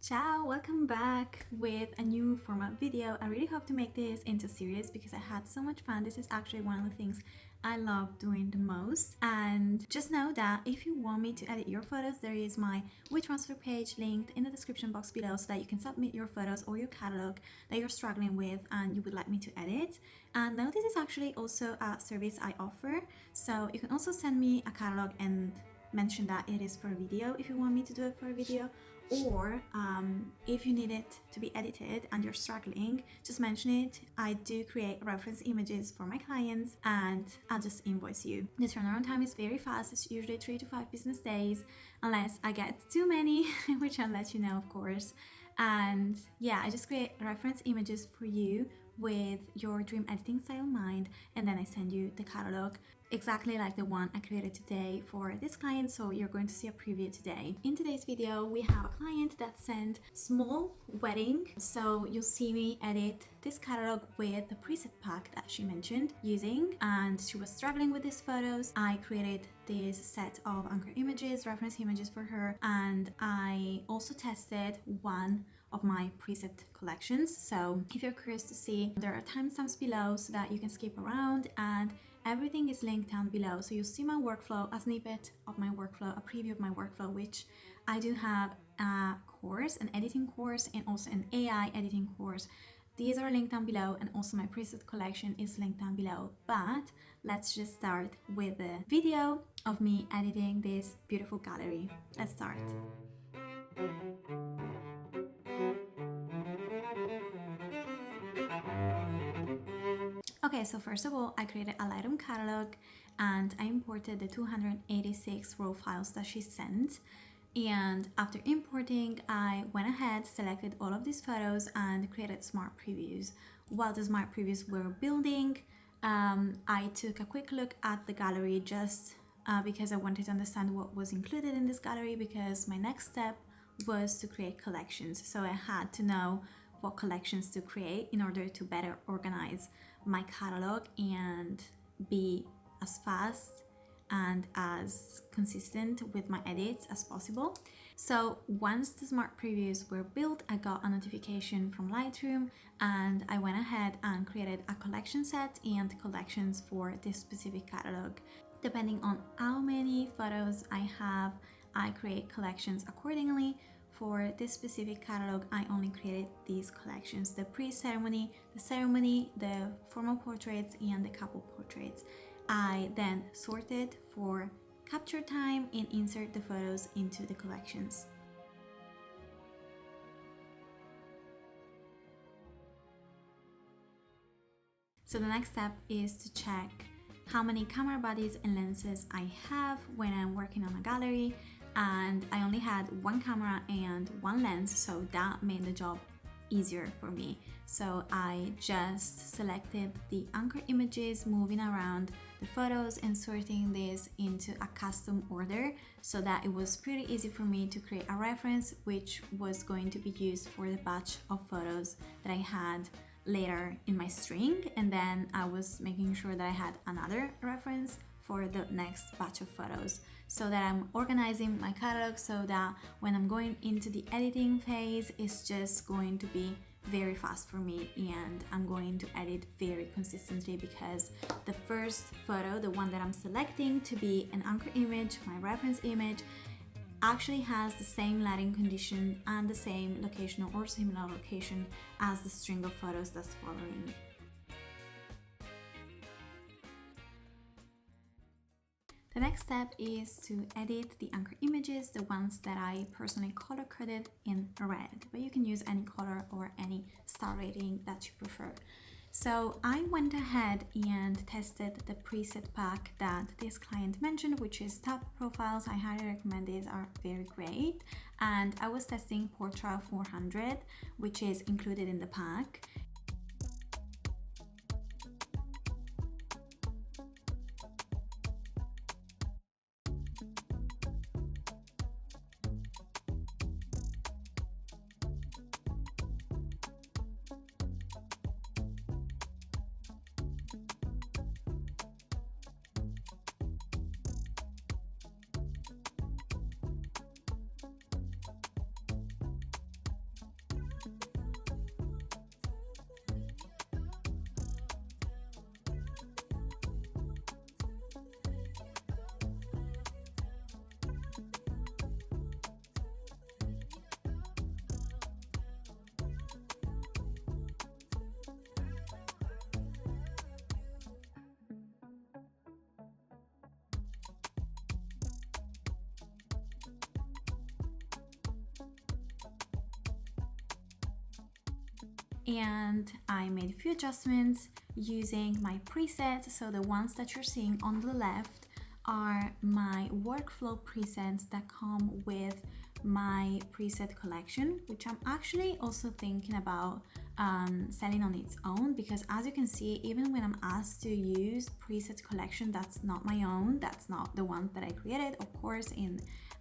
Ciao, welcome back with a new format video. I really hope to make this into a series because I had so much fun. This is actually one of the things I love doing the most. And just know that if you want me to edit your photos, there is my WeTransfer page linked in the description box below so that you can submit your photos or your catalog that you're struggling with and you would like me to edit. And now this is actually also a service I offer. So you can also send me a catalog and mention that it is for a video if you want me to do it for a video, or if you need it to be edited and you're struggling, just mention it. I do create reference images for my clients and I'll just invoice you. The turnaround time is very fast. It's usually 3 to 5 business days unless I get too many, which I'll let you know, of course. And yeah, I just create reference images for you with your dream editing style in mind, and then I send you the catalog exactly like the one I created today for this client. So you're going to see a preview today. In today's video, we have a client that sent small wedding. So you'll see me edit this catalog with the preset pack that she mentioned using, and she was struggling with these photos. I created this set of anchor images, reference images for her, and I also tested one of my preset collections. So if you're curious to see, there are timestamps below so that you can skip around, and everything is linked down below. So you'll see my workflow, a snippet of my workflow, a preview of my workflow, which I do have a course, an editing course, and also an AI editing course. These are linked down below, and also my preset collection is linked down below. But let's just start with the video of me editing this beautiful gallery. Let's start. Okay, so first of all, I created a Lightroom catalog and I imported the 286 raw files that she sent. And after importing, I went ahead, selected all of these photos and created smart previews. While the smart previews were building, I took a quick look at the gallery just because I wanted to understand what was included in this gallery, because my next step was to create collections. So I had to know what collections to create in order to better organize my catalog and be as fast and as consistent with my edits as possible. So once the smart previews were built, I got a notification from Lightroom and I went ahead and created a collection set and collections for this specific catalog. Depending on how many photos I have, I create collections accordingly. For this specific catalog, I only created these collections: the pre-ceremony, the ceremony, the formal portraits, and the couple portraits. I then sorted for capture time and insert the photos into the collections. So the next step is to check how many camera bodies and lenses I have when I'm working on a gallery, and I only had one camera and one lens, so that made the job easier for me. So I just selected the anchor images, moving around the photos and sorting this into a custom order so that it was pretty easy for me to create a reference which was going to be used for the batch of photos that I had later in my string, and then I was making sure that I had another reference for the next batch of photos, so that I'm organizing my catalog so that when I'm going into the editing phase, it's just going to be very fast for me and I'm going to edit very consistently, because the first photo, the one that I'm selecting to be an anchor image, my reference image, actually has the same lighting condition and the same location or similar location as the string of photos that's following. The next step is to edit the anchor images, the ones that I personally color coded in red, but you can use any color or any star rating that you prefer. So I went ahead and tested the preset pack that this client mentioned, which is Top Profiles. I highly recommend these, are very great. And I was testing Portra 400, which is included in the pack. and I made a few adjustments using my presets. So the ones that you're seeing on the left are my workflow presets that come with my preset collection, which I'm actually also thinking about selling on its own, because as you can see, even when I'm asked to use preset collection that's not my own, that's not the one that I created, of course, in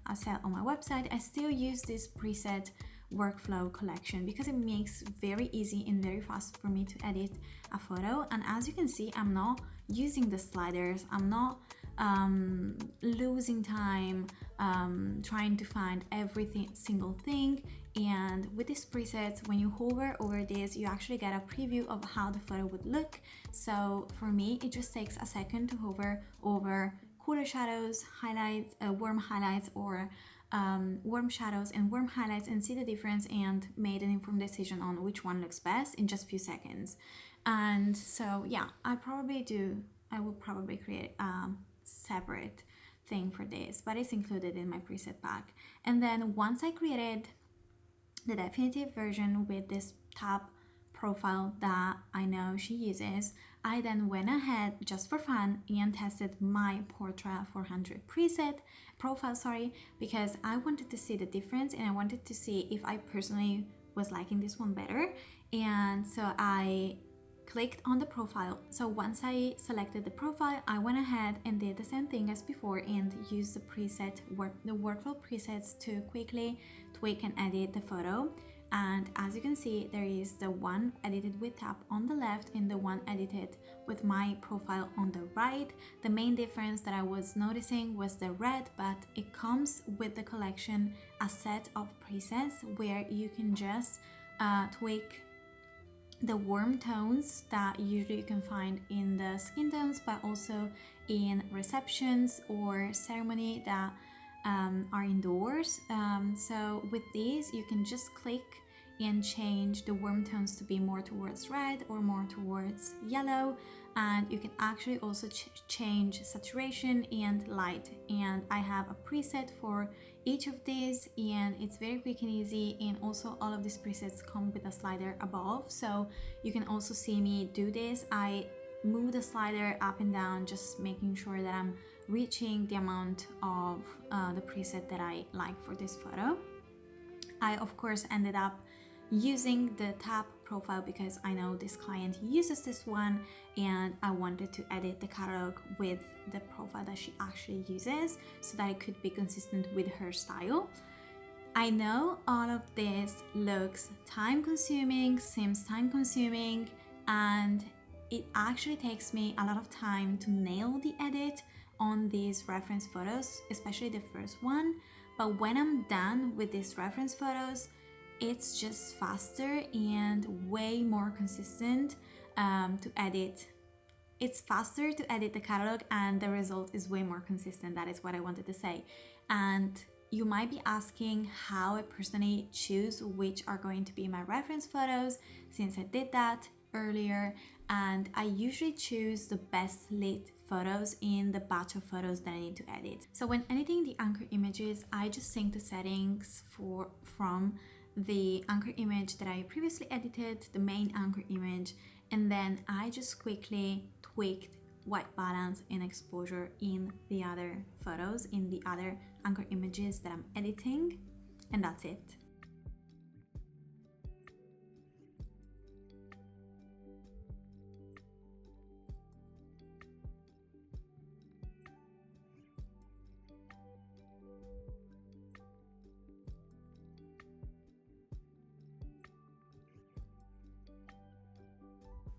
a sale on my website, I still use this preset workflow collection because it makes very easy and very fast for me to edit a photo. And as you can see, I'm not using the sliders, I'm not losing time trying to find every single thing. And with these presets, when you hover over this, you actually get a preview of how the photo would look. So for me, it just takes a second to hover over cooler shadows, highlights, warm highlights, or warm shadows and warm highlights, and see the difference and made an informed decision on which one looks best in just a few seconds. And so yeah, I will probably create a separate thing for this, but it's included in my preset pack. And then once I created the definitive version with this top profile that I know she uses, I then went ahead just for fun and tested my Portra 400 profile, because I wanted to see the difference and I wanted to see if I personally was liking this one better. And so I clicked on the profile. So once I selected the profile, I went ahead and did the same thing as before and used the workflow presets to quickly tweak and edit the photo. And as you can see, there is the one edited with tap on the left and the one edited with my profile on the right. The main difference that I was noticing was the red, but it comes with the collection a set of presets where you can just tweak the warm tones that usually you can find in the skin tones, but also in receptions or ceremony that are indoors. So with these, you can just click and change the warm tones to be more towards red or more towards yellow, and you can actually also change saturation and light. And I have a preset for each of these, and it's very quick and easy. And also all of these presets come with a slider above, so you can also see me do this. I move the slider up and down, just making sure that I'm reaching the amount of the preset that I like for this photo. I of course ended up using the tab profile because I know this client uses this one, and I wanted to edit the catalog with the profile that she actually uses so that it could be consistent with her style. I know all of this looks time consuming, seems time consuming, and it actually takes me a lot of time to nail the edit on these reference photos, especially the first one. But when I'm done with these reference photos, it's just faster and way more consistent to edit. It's faster to edit the catalog and the result is way more consistent. That is what I wanted to say. And you might be asking how I personally choose which are going to be my reference photos, since I did that earlier, and I usually choose the best lit photos in the batch of photos that I need to edit. So when editing the anchor images, I just sync the settings from the anchor image that I previously edited, the main anchor image, and then I just quickly tweaked white balance and exposure in the other photos, in the other anchor images that I'm editing, and that's it.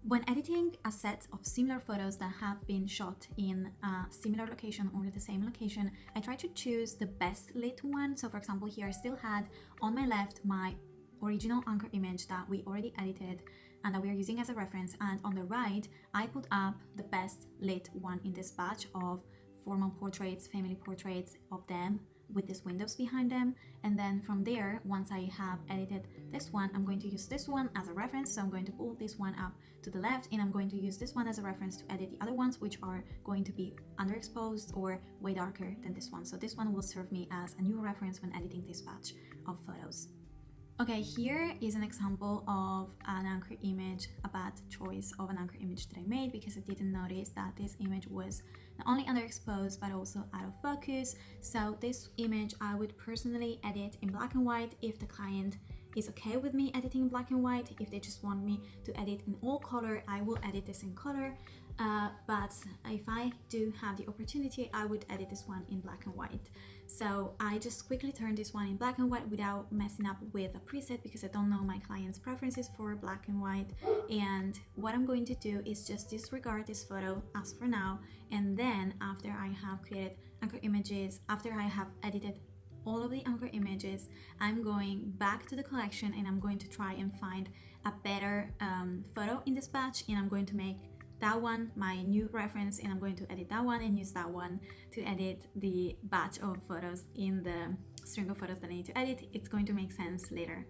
When editing a set of similar photos that have been shot in a similar location or the same location, I try to choose the best lit one. So for example, here I still had on my left my original anchor image that we already edited and that we are using as a reference, and on the right I put up the best lit one in this batch of formal portraits, family portraits of them with these windows behind them. And then from there, once I have edited this one, I'm going to use this one as a reference. So I'm going to pull this one up to the left, and I'm going to use this one as a reference to edit the other ones, which are going to be underexposed or way darker than this one. So this one will serve me as a new reference when editing this batch of photos. Okay, here is an example of an anchor image, a bad choice of an anchor image that I made because I didn't notice that this image was not only underexposed but also out of focus. So this image I would personally edit in black and white if the client is okay with me editing in black and white. If they just want me to edit in all color, I will edit this in color. But if I do have the opportunity, I would edit this one in black and white. So I just quickly turned this one in black and white without messing up with a preset because I don't know my client's preferences for black and white. And what I'm going to do is just disregard this photo as for now, and then after I have created anchor images, after I have edited all of the anchor images, I'm going back to the collection and I'm going to try and find a better photo in this batch, and I'm going to make that one my new reference, and I'm going to edit that one and use that one to edit the batch of photos in the string of photos that I need to edit. It's going to make sense later.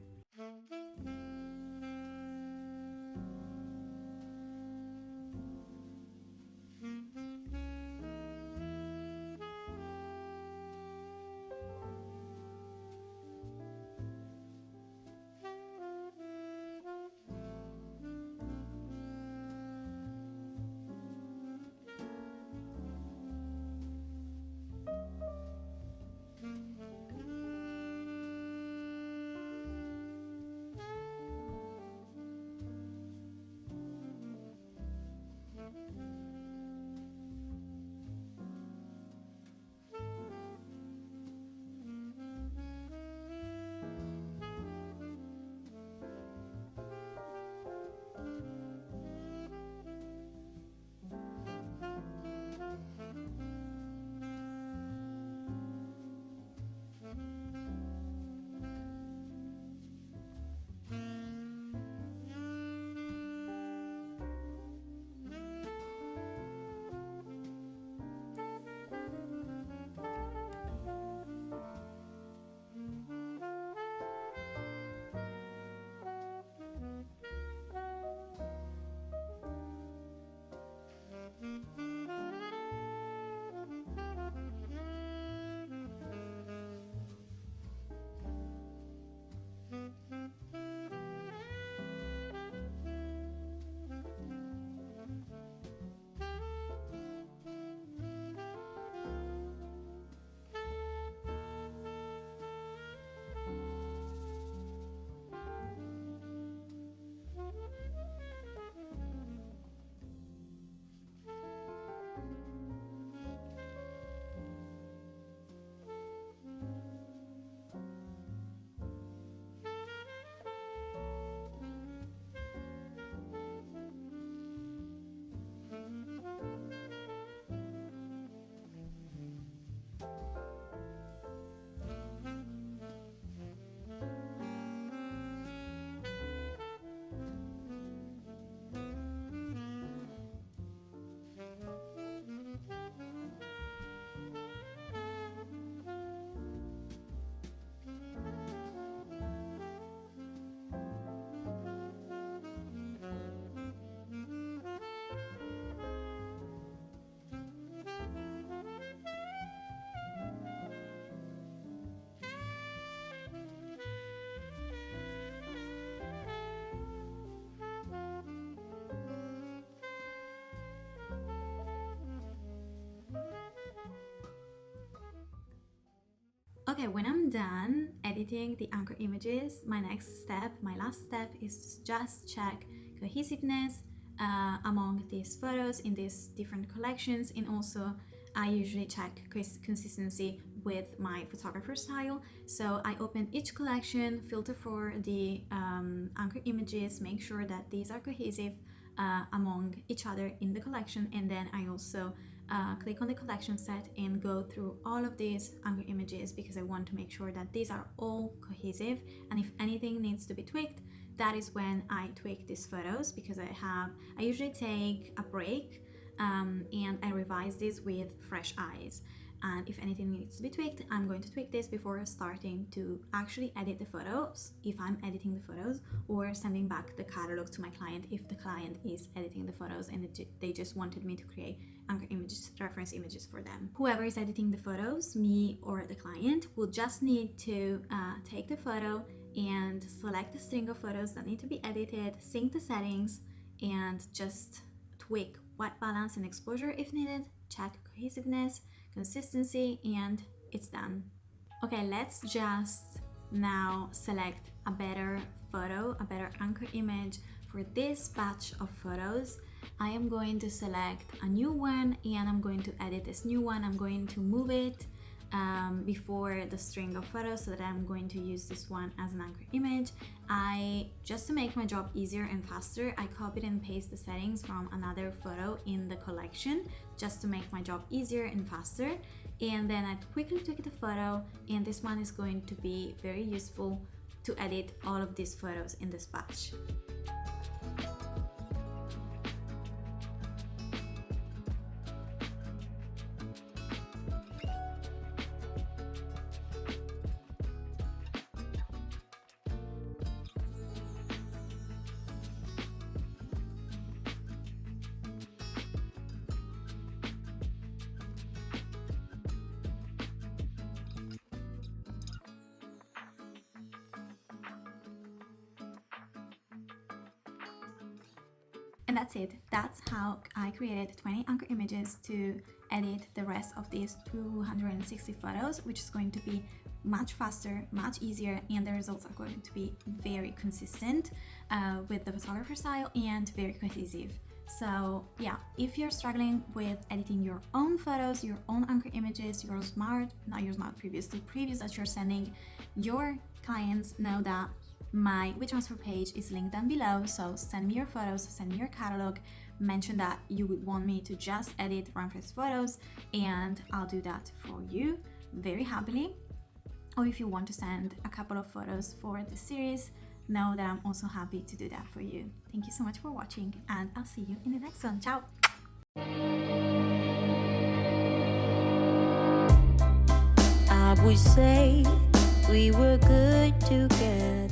Okay, when I'm done editing the anchor images, my next step, my last step is to just check cohesiveness among these photos in these different collections, and also I usually check consistency with my photographer style. So I open each collection, filter for the anchor images, make sure that these are cohesive among each other in the collection, and then I also click on the collection set and go through all of these anchor images because I want to make sure that these are all cohesive, and if anything needs to be tweaked, that is when I tweak these photos, because I usually take a break and I revise this with fresh eyes. And if anything needs to be tweaked, I'm going to tweak this before starting to actually edit the photos, if I'm editing the photos, or sending back the catalog to my client if the client is editing the photos and they just wanted me to create anchor images, reference images for them. Whoever is editing the photos, me or the client, will just need to take the photo, and select the string of photos that need to be edited, sync the settings, and just tweak white balance and exposure if needed, check cohesiveness, consistency, and it's done. Okay, let's just now select a better photo, a better anchor image for this batch of photos. I am going to select a new one and I'm going to edit this new one. I'm going to move it before the string of photos so that I'm going to use this one as an anchor image. Just to make my job easier and faster, I copied and pasted the settings from another photo in the collection just to make my job easier and faster. And then I quickly took the photo, and this one is going to be very useful to edit all of these photos in this batch. And that's it. That's how I created 20 anchor images to edit the rest of these 260 photos, which is going to be much faster, much easier, and the results are going to be very consistent with the photographer style and very cohesive. So yeah, if you're struggling with editing your own photos, your own anchor images, your smart previews, the previews that you're sending your clients, know that my WeTransfer page is linked down below. So send me your photos, send me your catalog, mention that you would want me to just edit reference photos, and I'll do that for you very happily. Or if you want to send a couple of photos for the series, know that I'm also happy to do that for you. Thank you so much for watching, and I'll see you in the next one. Ciao! I would say we were good together.